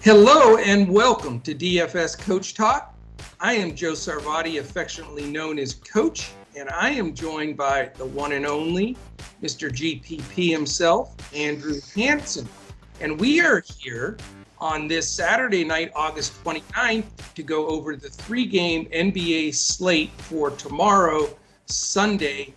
Hello and welcome to DFS Coach Talk. I am Joe Sarvati, affectionately known as Coach, and I am joined by the one and only Mr. GPP himself, Andrew Hansen. And we are here on this Saturday night, August 29th, to go over the three-game NBA slate for tomorrow, Sunday,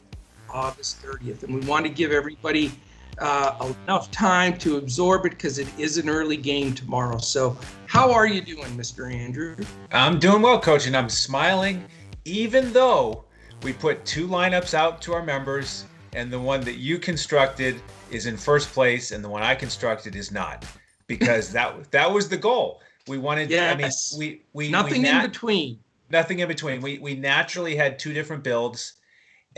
August 30th. And we want to give everybody enough time to absorb it because it is an early game tomorrow. So how are you doing, Mr. Andrew? I'm doing well, Coach, and I'm smiling even though we put two lineups out to our members and the one that you constructed is in first place and the one I constructed is not, because that was the goal. We wanted, yes. we nothing in between. Nothing in between. We naturally had two different builds.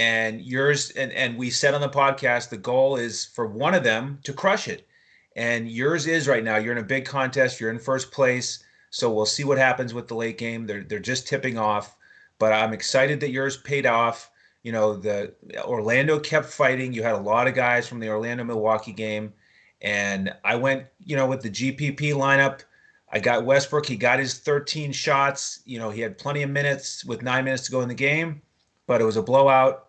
And yours, and we said on the podcast, the goal is for one of them to crush it. And yours is right now. You're in a big contest. You're in first place. So we'll see what happens with the late game. They're just tipping off. But I'm excited that yours paid off. You know, the Orlando kept fighting. You had a lot of guys from the Orlando-Milwaukee game. And I went, with the GPP lineup. I got Westbrook. He got his 13 shots. He had plenty of minutes with 9 minutes to go in the game. But it was a blowout.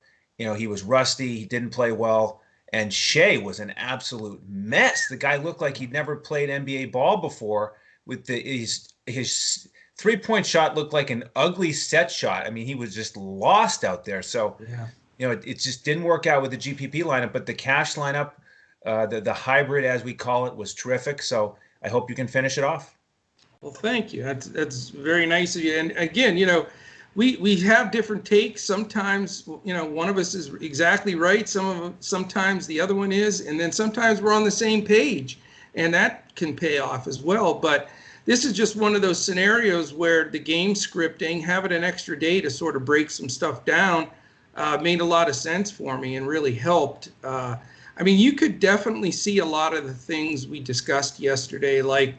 He was rusty. He didn't play well. And Shea was an absolute mess. The guy looked like he'd never played NBA ball before. With his three-point shot looked like an ugly set shot. I mean, he was just lost out there. So, it just didn't work out with the GPP lineup. But the cash lineup, the hybrid, as we call it, was terrific. So I hope you can finish it off. Well, thank you. That's very nice of you. And again, we have different takes. Sometimes, one of us is exactly right. Sometimes the other one is, and then sometimes we're on the same page, and that can pay off as well. But this is just one of those scenarios where the game scripting, having an extra day to sort of break some stuff down, made a lot of sense for me and really helped. You could definitely see a lot of the things we discussed yesterday, like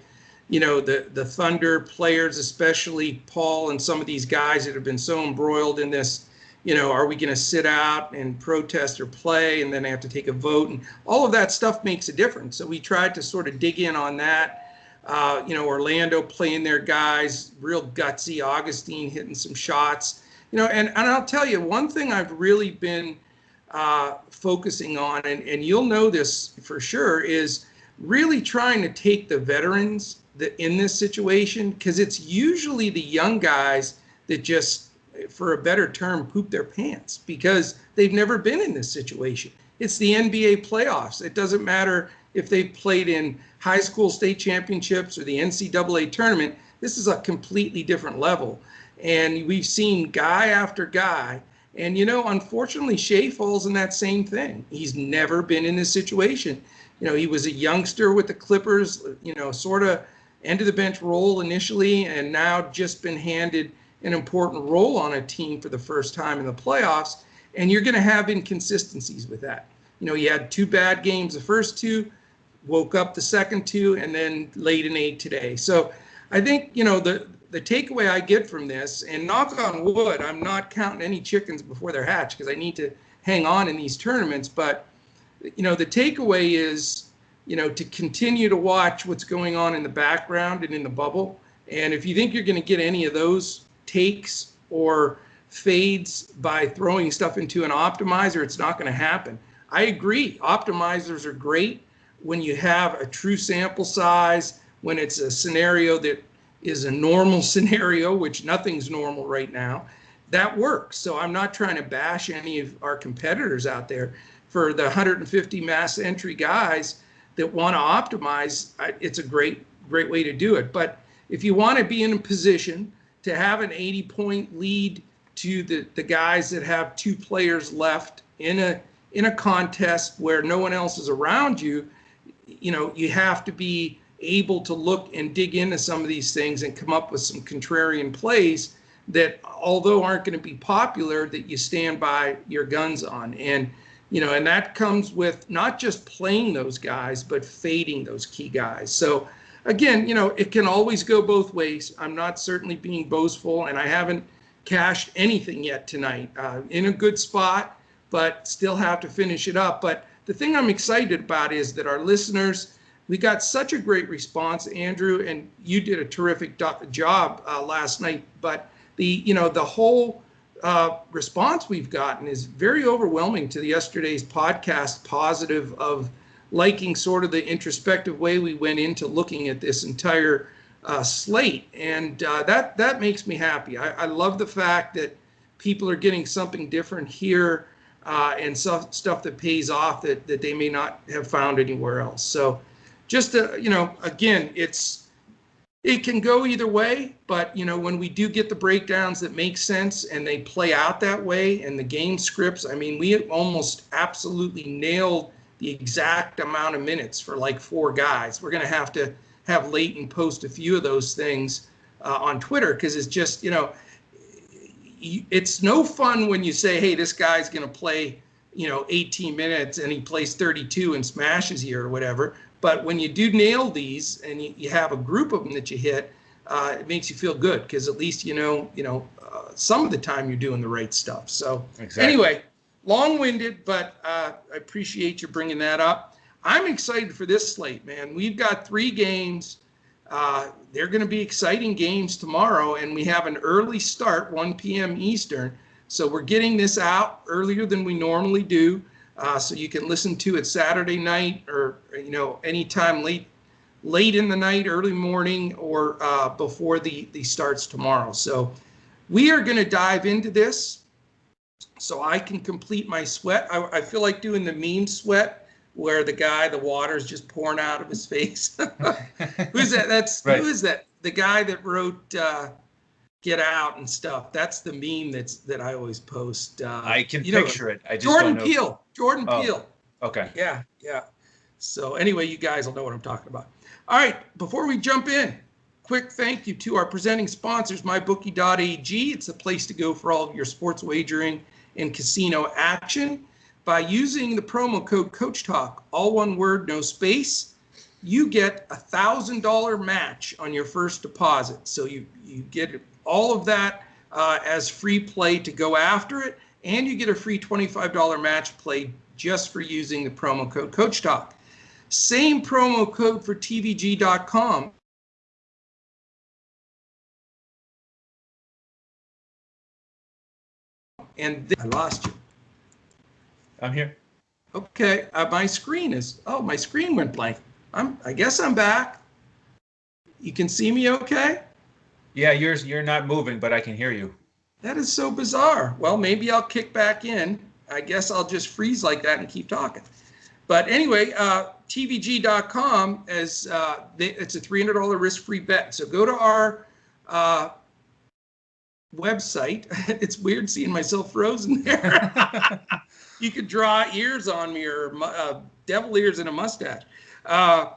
the Thunder players, especially Paul and some of these guys that have been so embroiled in this, are we going to sit out and protest or play, and then they have to take a vote, and all of that stuff makes a difference. So we tried to sort of dig in on that. Orlando playing their guys, real gutsy, Augustine hitting some shots, and I'll tell you, one thing I've really been focusing on, and you'll know this for sure, is really trying to take the veterans in this situation, because it's usually the young guys that just, for a better term, poop their pants because they've never been in this situation. It's the NBA playoffs. It doesn't matter if they've played in high school state championships or the NCAA tournament. This is a completely different level. And we've seen guy after guy. And, unfortunately, Shea falls in that same thing. He's never been in this situation. He was a youngster with the Clippers, sort of end of the bench role initially, and now just been handed an important role on a team for the first time in the playoffs. And you're going to have inconsistencies with that. He had two bad games, the first two, woke up the second two, and then laid an egg today. So I think, the takeaway I get from this, and knock on wood, I'm not counting any chickens before they're hatched because I need to hang on in these tournaments. But, the takeaway is, to continue to watch what's going on in the background and in the bubble. And if you think you're going to get any of those takes or fades by throwing stuff into an optimizer, it's not going to happen. I agree. Optimizers are great when you have a true sample size, when it's a scenario that is a normal scenario, which nothing's normal right now. That works. So I'm not trying to bash any of our competitors out there. For the 150 mass entry guys that want to optimize, it's a great way to do it. But if you want to be in a position to have an 80-point lead to the guys that have two players left in a contest where no one else is around you, you have to be able to look and dig into some of these things and come up with some contrarian plays that, although aren't going to be popular, that you stand by your guns on. And and that comes with not just playing those guys, but fading those key guys. So again, it can always go both ways. I'm not certainly being boastful, and I haven't cashed anything yet tonight. In a good spot, but still have to finish it up. But the thing I'm excited about is that our listeners we got such a great response, Andrew, and you did a terrific job last night. But the whole response we've gotten is very overwhelming to yesterday's podcast, positive, of liking sort of the introspective way we went into looking at this entire slate, and that makes me happy. I love the fact that people are getting something different here, and stuff that pays off that they may not have found anywhere else. So just again, it can go either way, but when we do get the breakdowns that make sense and they play out that way, and the game scripts, I mean, we almost absolutely nailed the exact amount of minutes for like 4 guys. We're going to have Leighton post a few of those things on Twitter, because it's just, it's no fun when you say, hey, this guy's going to play, 18 minutes and he plays 32 and smashes you or whatever. But when you do nail these and you have a group of them that you hit, it makes you feel good, because at least some of the time you're doing the right stuff. So Anyway, long-winded, but I appreciate you bringing that up. I'm excited for this slate, man. We've got 3 games. They're going to be exciting games tomorrow, and we have an early start, 1 p.m. Eastern. So we're getting this out earlier than we normally do, so you can listen to it Saturday night, or anytime late in the night, early morning, or before the starts tomorrow. So we are going to dive into this so I can complete my sweat. I feel like doing the meme sweat, where the water's just pouring out of his face. Who's that? Who is that? The guy that wrote Get Out and stuff. That's the meme that I always post. I can picture it. I just Jordan don't know. Peele. Jordan Peele. Okay. Yeah. So anyway, you guys will know what I'm talking about. All right, before we jump in, quick thank you to our presenting sponsors, mybookie.ag. It's the place to go for all of your sports wagering and casino action. By using the promo code CoachTalk, all one word, no space, you get $1,000 match on your first deposit. So you get all of that as free play to go after it, and you get a free $25 match play just for using the promo code CoachTalk. Same promo code for TVG.com. And I lost you. I'm here. Okay, my screen went blank. I guess I'm back. You can see me okay? Yeah, you're not moving, but I can hear you. That is so bizarre. Well, maybe I'll kick back in. I guess I'll just freeze like that and keep talking. But anyway, TVG.com, it's a $300 risk-free bet. So go to our website. It's weird seeing myself frozen there. You could draw ears on me, or devil ears and a mustache. And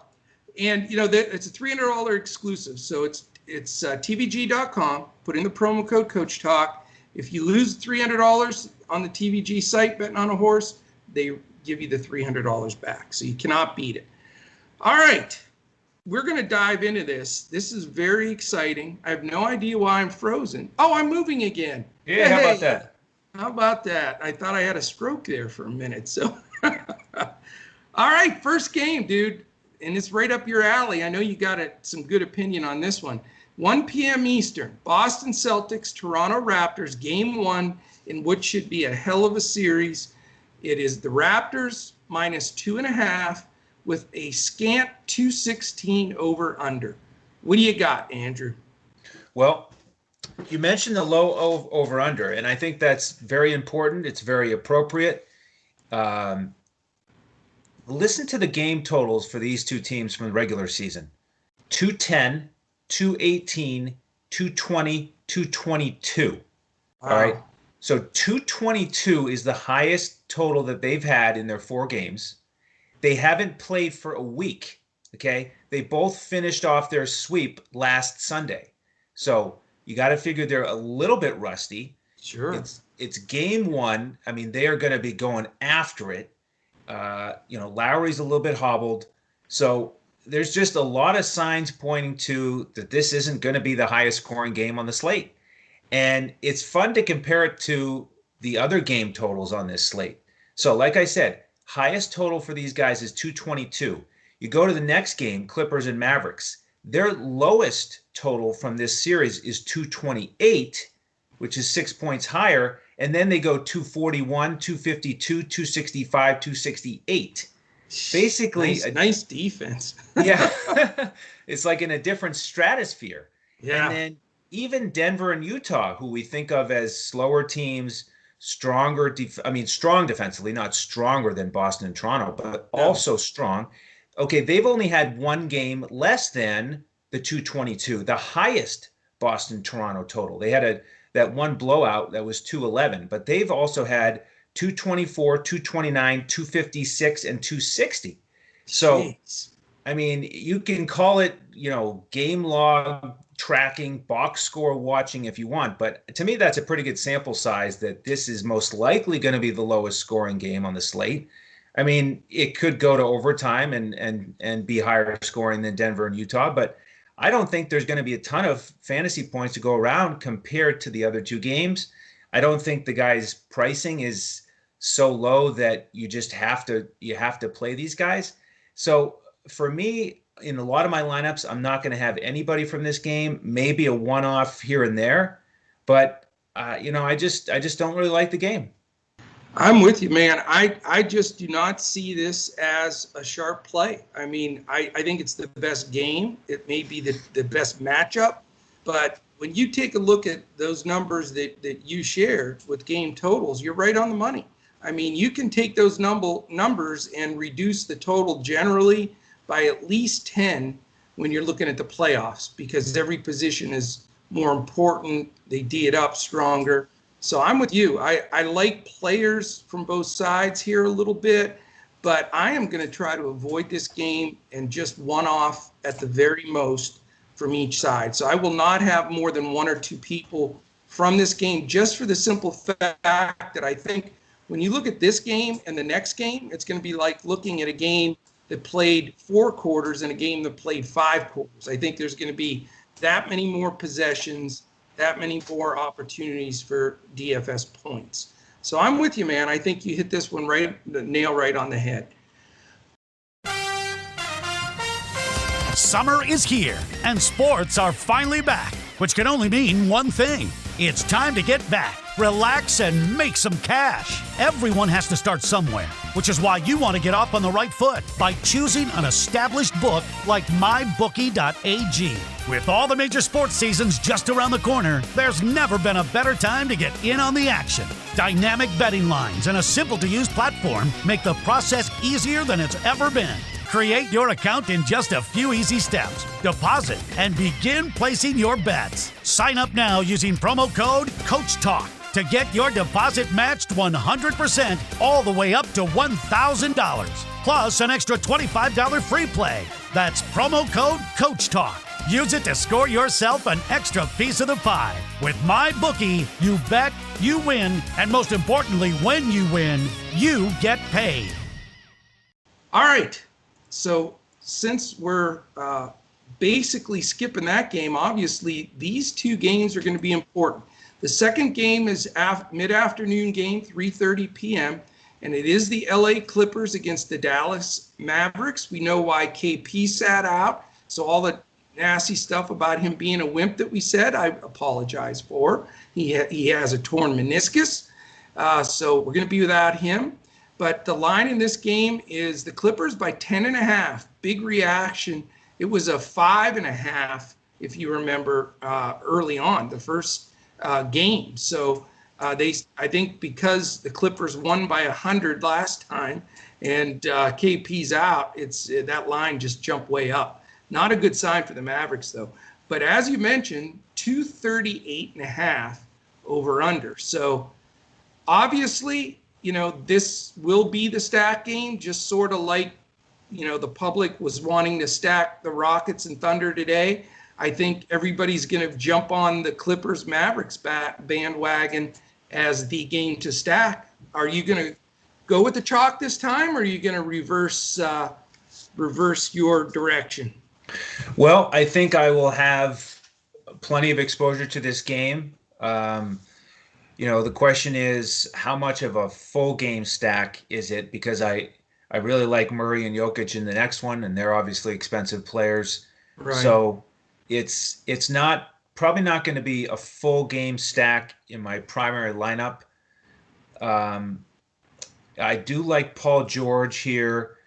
it's a $300 exclusive. So it's TVG.com. Put in the promo code CoachTalk. If you lose $300 on the TVG site betting on a horse, they give you the $300 back. So you cannot beat it. All right. We're going to dive into this. This is very exciting. I have no idea why I'm frozen. Oh, I'm moving again. Yeah, how about that? How about that? I thought I had a stroke there for a minute. So, all right, first game, dude. And it's right up your alley. I know you got some good opinion on this one. 1 p.m. Eastern, Boston Celtics, Toronto Raptors, game 1, in which should be a hell of a series. It is the Raptors -2.5 with a scant 216 over under. What do you got, Andrew? Well, you mentioned the low over under, and I think that's very important. It's very appropriate. Listen to the game totals for these two teams from the regular season: 210, 218, 220, 222. Wow. All right. So 222 is the highest total that they've had in their 4 games. They haven't played for a week. Okay. They both finished off their sweep last Sunday. So you got to figure they're a little bit rusty. Sure. It's game 1. I mean, they are going to be going after it. Lowry's a little bit hobbled. So there's just a lot of signs pointing to that this isn't going to be the highest scoring game on the slate. And it's fun to compare it to the other game totals on this slate. So like I said, highest total for these guys is 222. You go to the next game, Clippers and Mavericks. Their lowest total from this series is 228, which is 6 points higher. And then they go 241, 252, 265, 268. Basically, nice defense. Yeah. It's like in a different stratosphere. Yeah. And then even Denver and Utah, who we think of as slower teams, strong defensively, not stronger than Boston and Toronto, but also strong. Okay, they've only had one game less than the 222, the highest Boston-Toronto total. They had that one blowout that was 211, but they've also had 224, 229, 256, and 260. So, Jeez. I mean, you can call it, game log tracking, box score watching if you want, but to me, that's a pretty good sample size that this is most likely going to be the lowest scoring game on the slate. I mean, it could go to overtime and be higher scoring than Denver and Utah, but I don't think there's going to be a ton of fantasy points to go around compared to the other two games. I don't think the guy's pricing is so low that you just have to play these guys. So for me, in a lot of my lineups, I'm not going to have anybody from this game, maybe a one-off here and there, but I just don't really like the game. I'm with you, man. I just do not see this as a sharp play. I mean, I think it's the best game. It may be the best matchup, but when you take a look at those numbers that you shared with game totals, you're right on the money. I mean, you can take those numbers and reduce the total generally by at least 10 when you're looking at the playoffs, because every position is more important. They D it up stronger. So I'm with you. I like players from both sides here a little bit, but I am going to try to avoid this game and just one off at the very most from each side. So I will not have more than one or two people from this game, just for the simple fact that I think when you look at this game and the next game, it's going to be like looking at a game that played 4 quarters and a game that played 5 quarters. I think there's going to be that many more possessions, that many more opportunities for DFS points. So I'm with you, man. I think you hit this one the nail right on the head. Summer is here, and sports are finally back, which can only mean one thing. It's time to get back, relax, and make some cash. Everyone has to start somewhere, which is why you want to get off on the right foot by choosing an established book like mybookie.ag. With all the major sports seasons just around the corner, there's never been a better time to get in on the action. Dynamic betting lines and a simple-to-use platform make the process easier than it's ever been. Create your account in just a few easy steps. Deposit and begin placing your bets. Sign up now using promo code COACHTALK to get your deposit matched 100% all the way up to $1,000. Plus an extra $25 free play. That's promo code COACHTALK. Use it to score yourself an extra piece of the pie. With MyBookie, you bet, you win, and most importantly, when you win, you get paid. All right. So since we're basically skipping that game, obviously these two games are going to be important. The second game is mid-afternoon game, 3:30 p.m., and it is the LA Clippers against the Dallas Mavericks. We know why KP sat out, so all the nasty stuff about him being a wimp that we said, I apologize for. He has a torn meniscus, so we're going to be without him. But the line in this game is the Clippers by 10.5. Big reaction. It was a 5.5, if you remember, early on, the first game. So I think because the Clippers won by 100 last time and KP's out, that line just jumped way up. Not a good sign for the Mavericks, though. But as you mentioned, 238.5 over under. So obviously, this will be the stack game, just sort of like, the public was wanting to stack the Rockets and Thunder today. I think everybody's going to jump on the Clippers Mavericks bandwagon as the game to stack. Are you going to go with the chalk this time, or are you going to reverse your direction? Well, I think I will have plenty of exposure to this game. The question is, how much of a full game stack is it? Because I I really like Murray and Jokic in the next one, and they're obviously expensive players. Right. So it's not probably not going to be a full game stack in my primary lineup. I do like Paul George here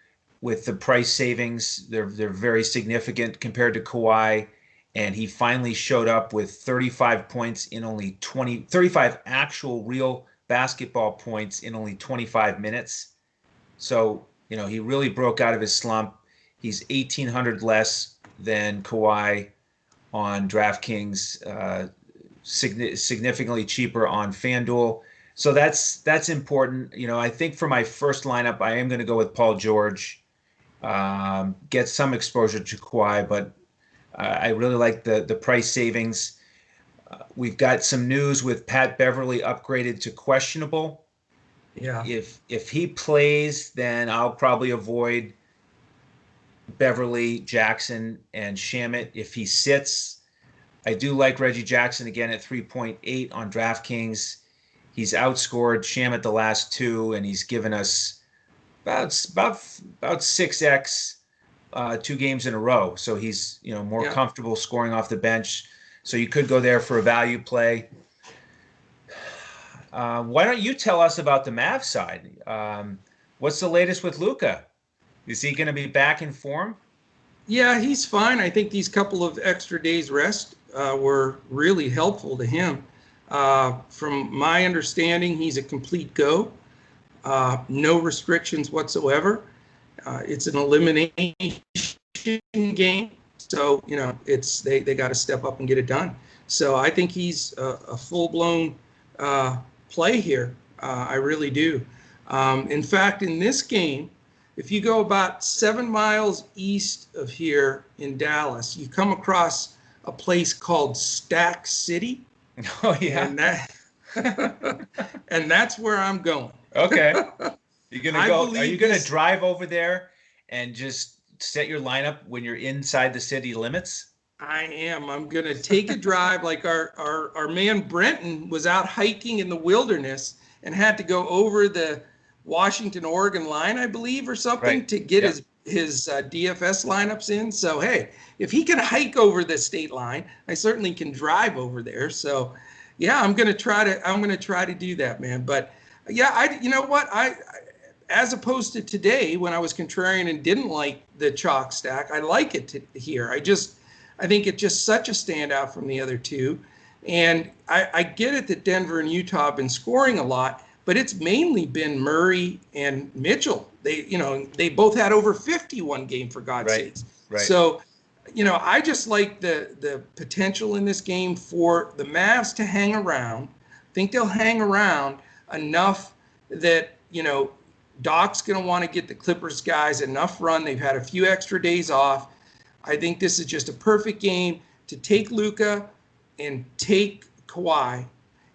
with the price savings. They're very significant compared to Kawhi, and he finally showed up with 35 points in only 35 actual real basketball points in only 25 minutes. So, he really broke out of his slump. He's 1,800 less than Kawhi on DraftKings, significantly cheaper on FanDuel. So that's important. I think for my first lineup, I am going to go with Paul George, get some exposure to Kawhi, but I really like the price savings. We've got some news with Pat Beverly upgraded to questionable. Yeah. If he plays, then I'll probably avoid Beverly, Jackson, and Shamet. If he sits, I do like Reggie Jackson again at 3.8 on DraftKings. He's outscored Shamet the last two, and he's given us about 6x 2 games in a row. So he's more comfortable scoring off the bench. So you could go there for a value play. Why don't you tell us about the Mavs side? What's the latest with Luka? Is he going to be back in form? Yeah, he's fine. I think these couple of extra days rest were really helpful to him. From my understanding, he's a complete go. No restrictions whatsoever. It's an elimination game. So, it's they got to step up and get it done. So I think he's a full-blown play here. I really do. In fact, in this game, if you go about 7 miles east of here in Dallas, you come across a place called Stack City. Oh, yeah. And that's where I'm going. Okay. You're going to go. Are you going to drive over there and just set your lineup when you're inside the city limits? I am. I'm going to take a drive like our man Brenton was out hiking in the wilderness and had to go over the Washington-Oregon line, I believe, or something to get his DFS lineups in. So, hey, if he can hike over the state line, I certainly can drive over there. So, yeah, I'm going to try to do that, man. But yeah, you know what? I as opposed to today when I was contrarian and didn't like the chalk stack, I like it here. I think it's just such a standout from the other two. And I get it that Denver and Utah have been scoring a lot, but it's mainly been Murray and Mitchell. They both had over 51 game, for God's sakes. Right. So, I just like the potential in this game for the Mavs to hang around. I think they'll hang around enough that, Doc's going to want to get the Clippers guys enough run. They've had a few extra days off. I think this is just a perfect game to take Luka and take Kawhi.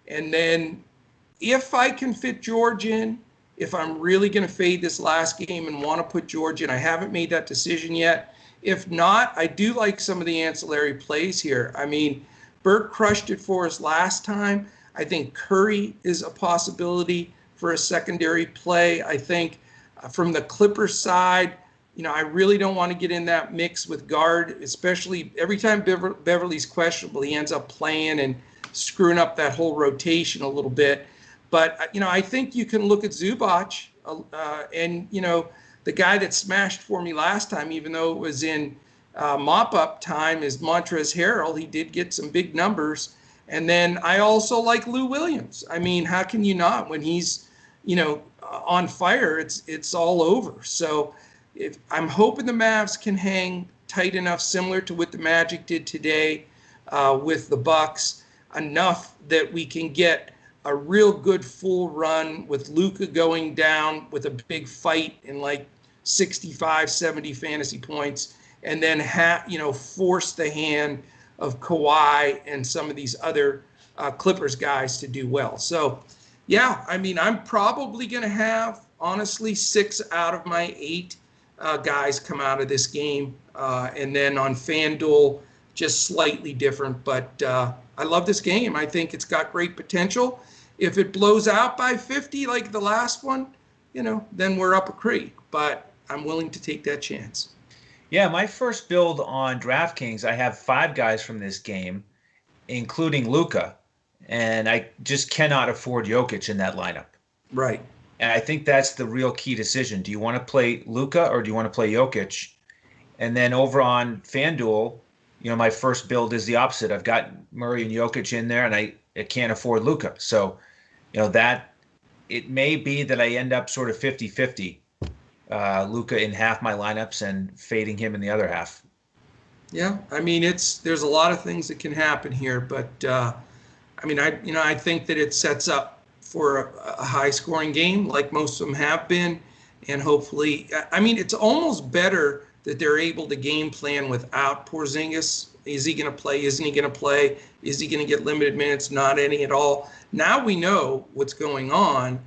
And then if I can fit George in, if I'm really going to fade this last game and want to put George in, I haven't made that decision yet. If not, I do like some of the ancillary plays here. I mean, Burke crushed it for us last time. I think Curry is a possibility for a secondary play. I think from the Clippers side, I really don't want to get in that mix with guard, especially every time Beverly's questionable, he ends up playing and screwing up that whole rotation a little bit. But, I think you can look at Zubac and, the guy that smashed for me last time, even though it was in mop-up time, is Montrezl Harrell. He did get some big numbers. And then I also like Lou Williams. I mean, how can you not? When he's, on fire, it's all over. So if I'm hoping the Mavs can hang tight enough, similar to what the Magic did today with the Bucks, enough that we can get a real good full run with Luka going down with a big fight in like 65, 70 fantasy points, and then force the hand of Kawhi and some of these other Clippers guys to do well. So, yeah, I mean, I'm probably going to have, honestly, 6 out of my 8 guys come out of this game. And then on FanDuel, just slightly different. But I love this game. I think it's got great potential. If it blows out by 50 like the last one, then we're up a creek. But I'm willing to take that chance. Yeah, my first build on DraftKings, I have 5 guys from this game, including Luka, and I just cannot afford Jokic in that lineup. Right. And I think that's the real key decision. Do you want to play Luka or do you want to play Jokic? And then over on FanDuel, my first build is the opposite. I've got Murray and Jokic in there, and I can't afford Luka. So, that it may be that I end up sort of 50-50, Luka in half my lineups and fading him in the other half. Yeah, I mean, there's a lot of things that can happen here, but I think that it sets up for a high-scoring game, like most of them have been, and hopefully, it's almost better that they're able to game plan without Porzingis. Is he going to play? Isn't he going to play? Is he going to get limited minutes? Not any at all. Now we know what's going on.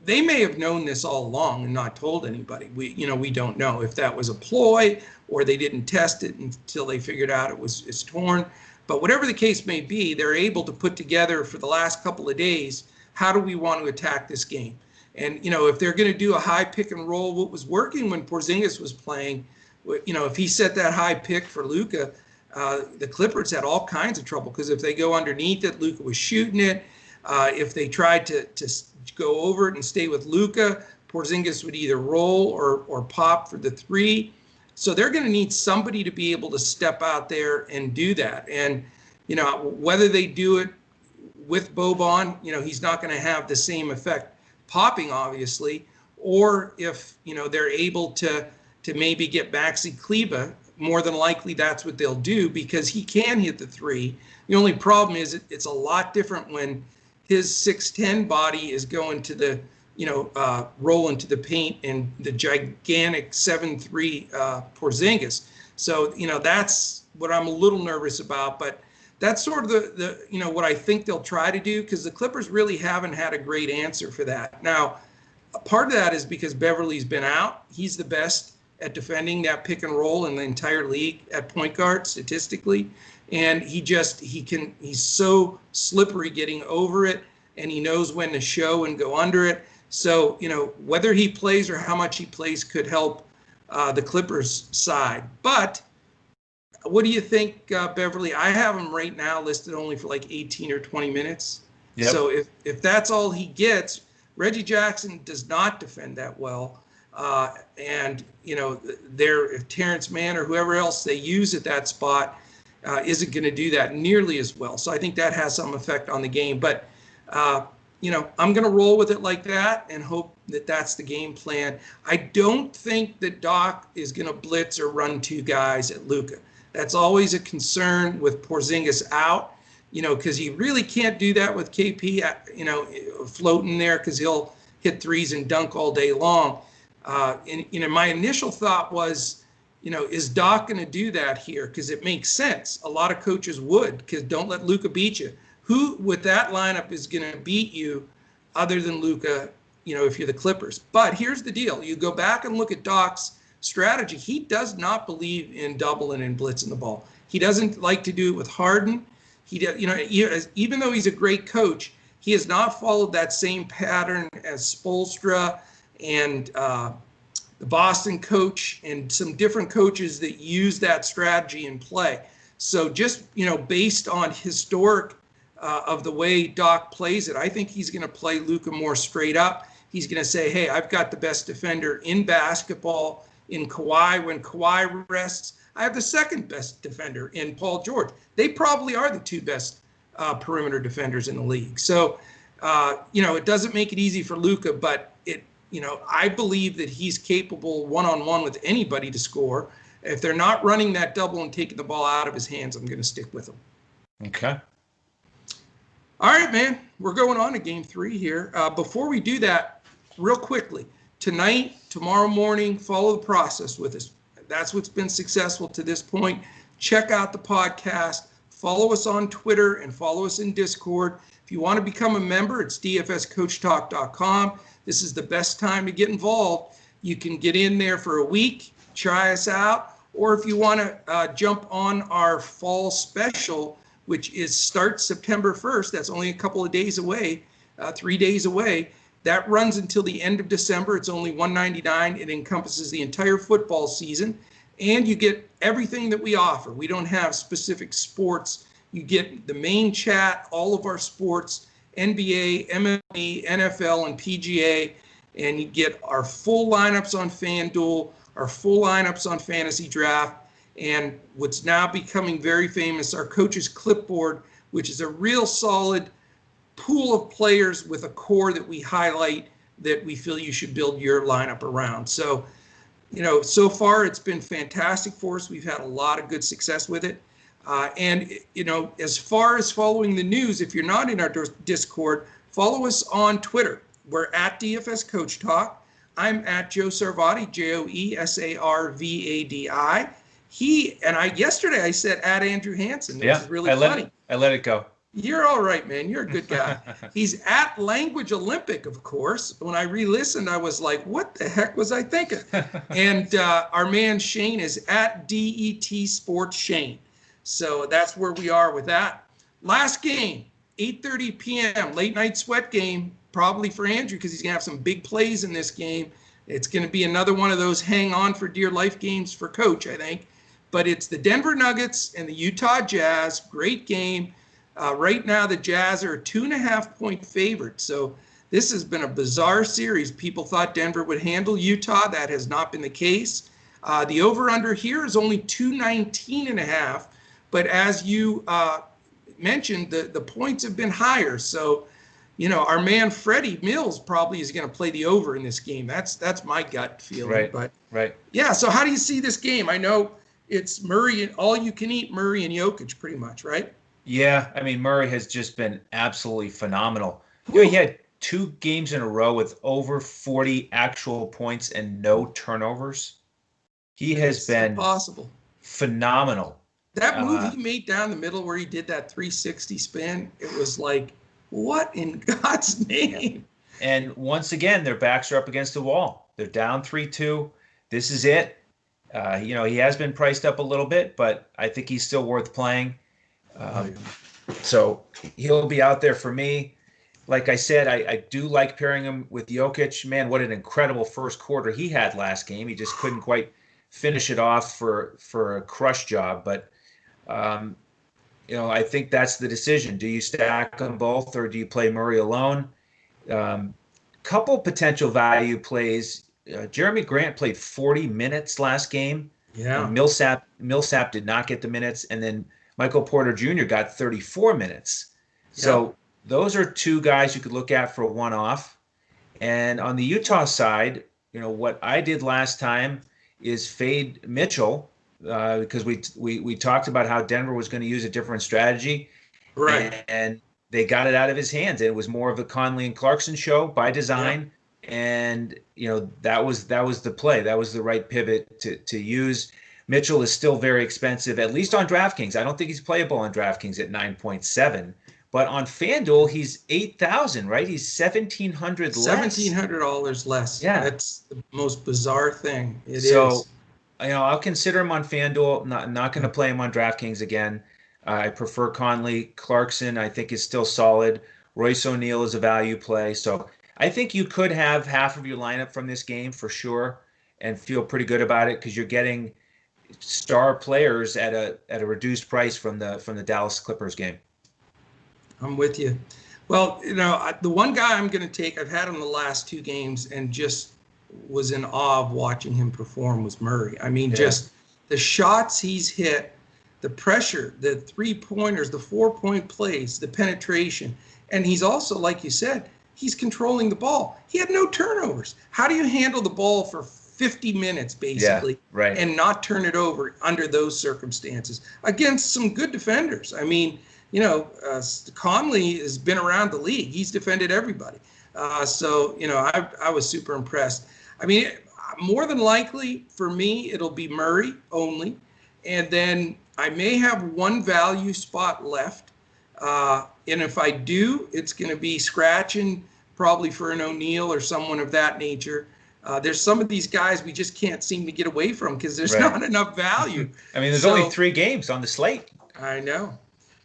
They may have known this all along and not told anybody. We don't know if that was a ploy or they didn't test it until they figured out it's torn. But whatever the case may be, they're able to put together for the last couple of days, how do we want to attack this game? And, if they're going to do a high pick and roll, what was working when Porzingis was playing, if he set that high pick for Luka, the Clippers had all kinds of trouble because if they go underneath it, Luka was shooting it. If they tried to go over it and stay with Luka, Porzingis would either roll or pop for the 3. So they're going to need somebody to be able to step out there and do that. And, whether they do it with Boban, he's not going to have the same effect popping, obviously, or if, they're able to maybe get Maxi Kleba, more than likely that's what they'll do because he can hit the 3. The only problem is it's a lot different when his 6'10" body is going to the, roll into the paint and the gigantic 7'3" Porzingis. So, that's what I'm a little nervous about, but that's sort of the what I think they'll try to do because the Clippers really haven't had a great answer for that. Now, a part of that is because Beverly's been out. He's the best at defending that pick and roll in the entire league at point guard statistically. And he's so slippery getting over it, and he knows when to show and go under it. So, whether he plays or how much he plays could help the Clippers side. But what do you think, Beverly? I have him right now listed only for like 18 or 20 minutes. Yep. So if that's all he gets, Reggie Jackson does not defend that well. And, if Terrence Mann or whoever else they use at that spot isn't going to do that nearly as well. So I think that has some effect on the game. But, I'm going to roll with it like that and hope that that's the game plan. I don't think that Doc is going to blitz or run 2 guys at Luka. That's always a concern with Porzingis out, because he really can't do that with KP, floating there because he'll hit 3s and dunk all day long. And my initial thought was, is Doc going to do that here? Because it makes sense. A lot of coaches would, because don't let Luka beat you. Who with that lineup is going to beat you other than Luka, if you're the Clippers? But here's the deal. You go back and look at Doc's strategy. He does not believe in doubling and blitzing the ball. He doesn't like to do it with Harden. Even though he's a great coach, he has not followed that same pattern as Spoelstra and the Boston coach and some different coaches that use that strategy in play. So just, based on historic of the way Doc plays it, I think he's going to play Luka more straight up. He's going to say, hey, I've got the best defender in basketball in Kawhi. When Kawhi rests, I have the second best defender in Paul George. They probably are the 2 best perimeter defenders in the league. So, it doesn't make it easy for Luka, but I believe that he's capable one-on-one with anybody to score. If they're not running that double and taking the ball out of his hands, I'm going to stick with him. Okay. All right, man. We're going on to game 3 here. Before we do that, real quickly, tonight, tomorrow morning, follow the process with us. That's what's been successful to this point. Check out the podcast. Follow us on Twitter and follow us in Discord. If you want to become a member, it's dfscoachtalk.com. This is the best time to get involved. You can get in there for a week, try us out, or if you want to jump on our fall special, which starts September 1st, that's only a couple of days away, 3 days away. That runs until the end of December. It's only $199. It encompasses the entire football season, and you get everything that we offer. We don't have specific sports. You get the main chat, all of our sports, NBA, MLB, NFL, and PGA, and you get our full lineups on FanDuel, our full lineups on Fantasy Draft, and what's now becoming very famous, our coach's clipboard, which is a real solid pool of players with a core that we highlight that we feel you should build your lineup around. So, so far it's been fantastic for us. We've had a lot of good success with it. And as far as following the news, if you're not in our Discord, follow us on Twitter. We're at DFS Coach Talk. I'm at Joe Sarvadi, JoeSarvadi. Yesterday I said at Andrew Hansen, which is really funny. I let it go. You're all right, man. You're a good guy. He's at Language Olympic, of course. When I re-listened, I was like, what the heck was I thinking? And our man Shane is at DET Sports Shane. So that's where we are with that. Last game, 8:30 p.m., late night sweat game, probably for Andrew because he's going to have some big plays in this game. It's going to be another one of those hang on for dear life games for Coach, I think. But it's the Denver Nuggets and the Utah Jazz. Great game. Right now, the Jazz are a 2.5-point favorite. So this has been a bizarre series. People thought Denver would handle Utah. That has not been the case. The over-under here is only 219.5. But as you mentioned, the points have been higher. So, our man Freddie Mills probably is going to play the over in this game. That's my gut feeling. Right. Yeah, so how do you see this game? I know it's Murray and all you can eat Murray and Jokic pretty much, right? Yeah, I mean, Murray has just been absolutely phenomenal. He had 2 games in a row with over 40 actual points and no turnovers. He has been impossible. Phenomenal. That move he made down the middle where he did that 360 spin, it was like, what in God's name? And once again, their backs are up against the wall. They're down 3-2. This is it. He has been priced up a little bit, but I think he's still worth playing. So he'll be out there for me. Like I said, I do like pairing him with Jokic. Man, what an incredible first quarter he had last game. He just couldn't quite finish it off for a crush job. But, I think that's the decision. Do you stack them both or do you play Murray alone? Couple potential value plays. Jeremy Grant played 40 minutes last game. Yeah. Millsap did not get the minutes. And then Michael Porter Jr. got 34 minutes. So those are 2 guys you could look at for a one-off. And on the Utah side, what I did last time is fade Mitchell because we talked about how Denver was going to use a different strategy. Right. And they got it out of his hands. It was more of a Conley and Clarkson show by design. Yeah. And, that was the play. That was the right pivot to use. Mitchell is still very expensive, at least on DraftKings. I don't think he's playable on DraftKings at 9.7. But on FanDuel, he's 8,000, right? He's $1,700 less. $1,700 less. Yeah. That's the most bizarre thing. It is. So, I'll consider him on FanDuel. Not going to play him on DraftKings again. I prefer Conley. Clarkson, I think, is still solid. Royce O'Neal is a value play. So I think you could have half of your lineup from this game for sure and feel pretty good about it because you're getting star players at a reduced price from the Dallas Clippers game. I'm with you. Well, the one guy I'm going to take, I've had him the last 2 games and just was in awe of watching him perform was Murray. I mean, just the shots he's hit, the pressure, the 3-pointers, the 4-point plays, the penetration. And he's also, like you said, he's controlling the ball. He had no turnovers. How do you handle the ball for 50 minutes, basically, and not turn it over under those circumstances against some good defenders? I mean, Conley has been around the league. He's defended everybody. So I was super impressed. I mean, more than likely for me, it'll be Murray only. And then I may have one value spot left. And if I do, it's going to be scratching probably for an O'Neal or someone of that nature. There's some of these guys we just can't seem to get away from because there's not enough value. I mean, there's only 3 games on the slate. I know.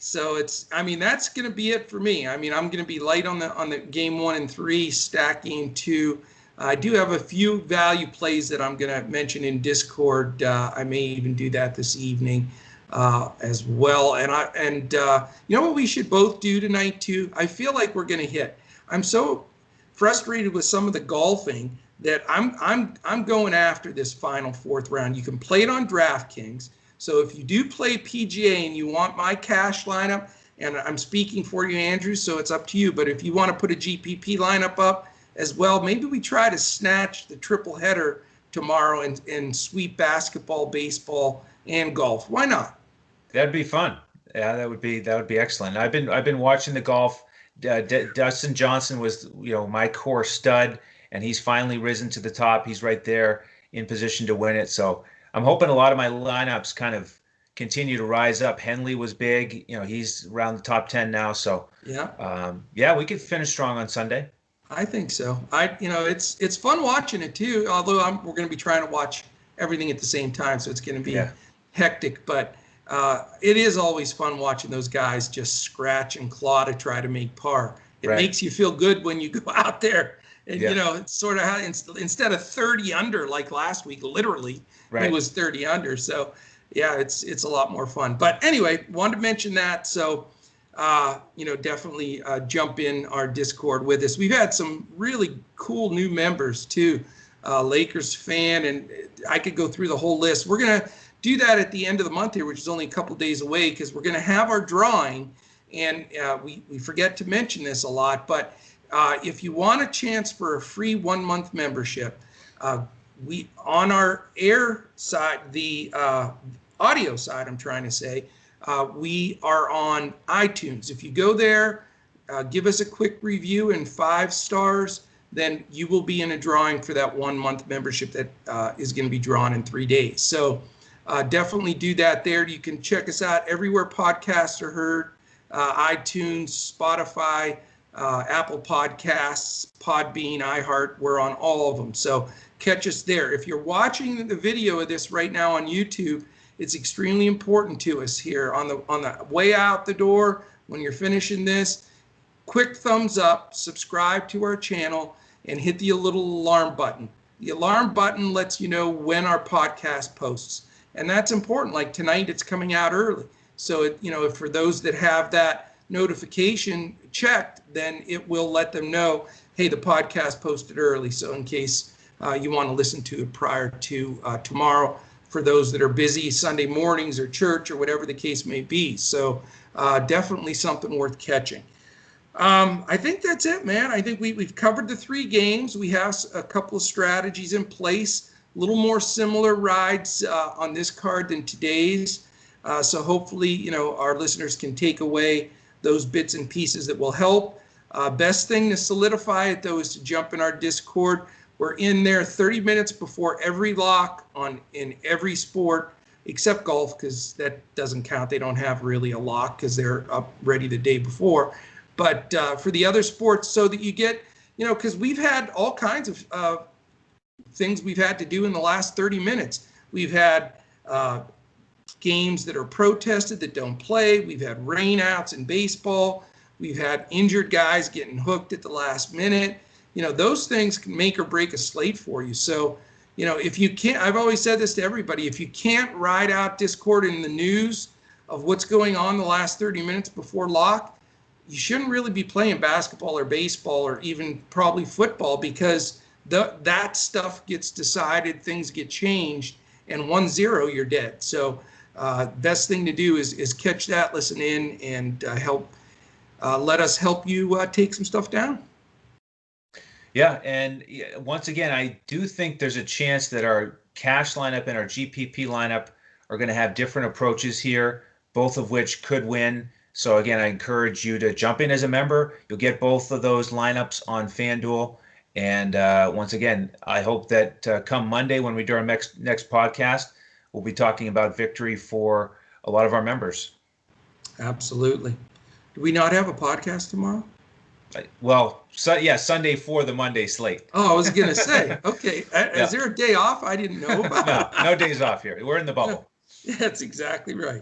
So that's going to be it for me. I'm going to be light on the game 1 and 3, stack game 2. I do have a few value plays that I'm going to mention in Discord. I may even do that this evening as well. And you know what we should both do tonight too? I feel like we're going to hit. I'm so frustrated with some of the golfing that I'm going after this final 4th round. You can play it on DraftKings. So if you do play PGA and you want my cash lineup, and I'm speaking for you, Andrew, so it's up to you. But if you want to put a GPP lineup up as well, maybe we try to snatch the triple header tomorrow and sweep basketball, baseball, and golf. Why not? That'd be fun. Yeah, that would be excellent. I've been watching the golf. Dustin Johnson was my core stud, and he's finally risen to the top. He's right there in position to win it. So I'm hoping a lot of my lineups kind of continue to rise up. Henley was big. He's around the top 10 now. So yeah, we could finish strong on Sunday. I think so. It's fun watching it too. Although we're going to be trying to watch everything at the same time, so it's going to be hectic. But it is always fun watching those guys just scratch and claw to try to make par. It makes you feel good when you go out there. And, it's sort of how instead of 30 under like last week, literally, he was 30 under. So, yeah, it's a lot more fun. But anyway, wanted to mention that. So, definitely jump in our Discord with us. We've had some really cool new members, too. Lakers fan, and I could go through the whole list. We're going to do that at the end of the month here, which is only a couple days away, because we're going to have our drawing. And we forget to mention this a lot, but if you want a chance for a free 1-month membership, we on our air side, the audio side, I'm trying to say, we are on iTunes. If you go there, give us a quick review and 5 stars, then you will be in a drawing for that 1-month membership that is going to be drawn in 3 days. So definitely do that there. You can check us out everywhere podcasts are heard, iTunes, Spotify, Apple Podcasts, Podbean, iHeart. We're on all of them. So catch us there. If you're watching the video of this right now on YouTube, it's extremely important to us here on the way out the door. When you're finishing this, quick thumbs up, subscribe to our channel, and hit the little alarm button. The alarm button lets you know when our podcast posts. And that's important. Like tonight, it's coming out early. So, if for those that have that notification checked, then it will let them know, hey, the podcast posted early. So in case you want to listen to it prior to tomorrow, for those that are busy Sunday mornings or church or whatever the case may be. So definitely something worth catching. I think that's it, man. I think we've covered the 3 games. We have a couple of strategies in place, a little more similar rides on this card than today's. So hopefully, our listeners can take away those bits and pieces that will help. Best thing to solidify it, though, is to jump in our Discord. We're in there 30 minutes before every lock in every sport, except golf, because that doesn't count. They don't have really a lock because they're up ready the day before. But for the other sports, so that you get, because we've had all kinds of things we've had to do in the last 30 minutes. We've had games that are protested that don't play. We've had rainouts in baseball. We've had injured guys getting hooked at the last minute. Those things can make or break a slate for you. So, if you can't, I've always said this to everybody, if you can't ride out Discord in the news of what's going on the last 30 minutes before lock, you shouldn't really be playing basketball or baseball or even probably football, because that stuff gets decided, things get changed, and 1-0, you're dead. So best thing to do is catch that, listen in, and let us help you take some stuff down. Yeah, and once again, I do think there's a chance that our cash lineup and our GPP lineup are going to have different approaches here, both of which could win. So again, I encourage you to jump in as a member. You'll get both of those lineups on FanDuel. And once again, I hope that come Monday when we do our next podcast, we'll be talking about victory for a lot of our members. Absolutely. Do we not have a podcast tomorrow? Well, Sunday for the Monday slate. Oh, I was going to say, okay. Is there a day off I didn't know about? No days off here. We're in the bubble. That's exactly right.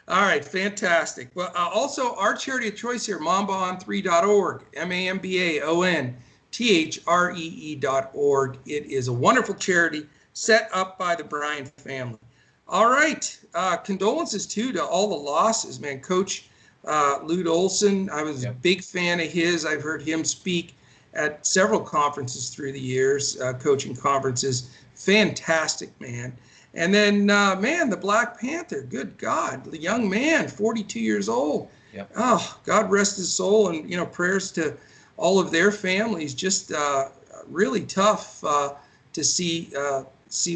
All right, fantastic. Well, also our charity of choice here, mambaon3.org, MAMBAONTHREE.org. It is a wonderful charity set up by the Bryant family. All right, condolences too to all the losses, man. Coach Lute Olson, I was a big fan of his. I've heard him speak at several conferences through the years, coaching conferences. Fantastic, man. And then, man, the Black Panther, good God, the young man, 42 years old. Yep. Oh, God rest his soul. And, prayers to all of their families. Just really tough to see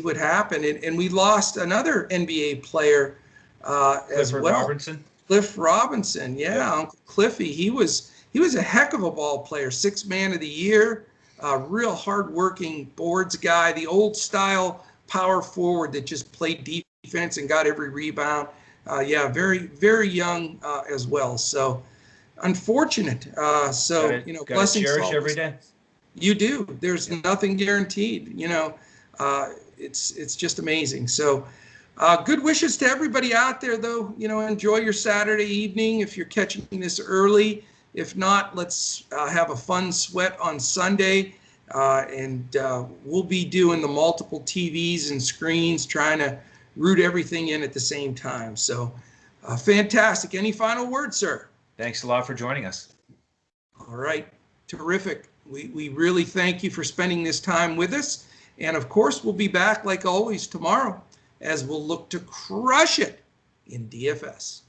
what happened. And we lost another NBA player as well. Robertson. Cliff Robinson. Yeah, Uncle Cliffy. He was a heck of a ball player, 6th man of the year, real hardworking boards guy, the old style power forward that just played defense and got every rebound. Very, very young as well. So unfortunate. Blessings cherish every day. You do. There's nothing guaranteed. It's just amazing. So good wishes to everybody out there, though. Enjoy your Saturday evening if you're catching this early. If not, let's have a fun sweat on Sunday. And we'll be doing the multiple TVs and screens, trying to root everything in at the same time. So fantastic. Any final words, sir? Thanks a lot for joining us. All right. Terrific. We really thank you for spending this time with us. And of course, we'll be back like always tomorrow as we'll look to crush it in DFS.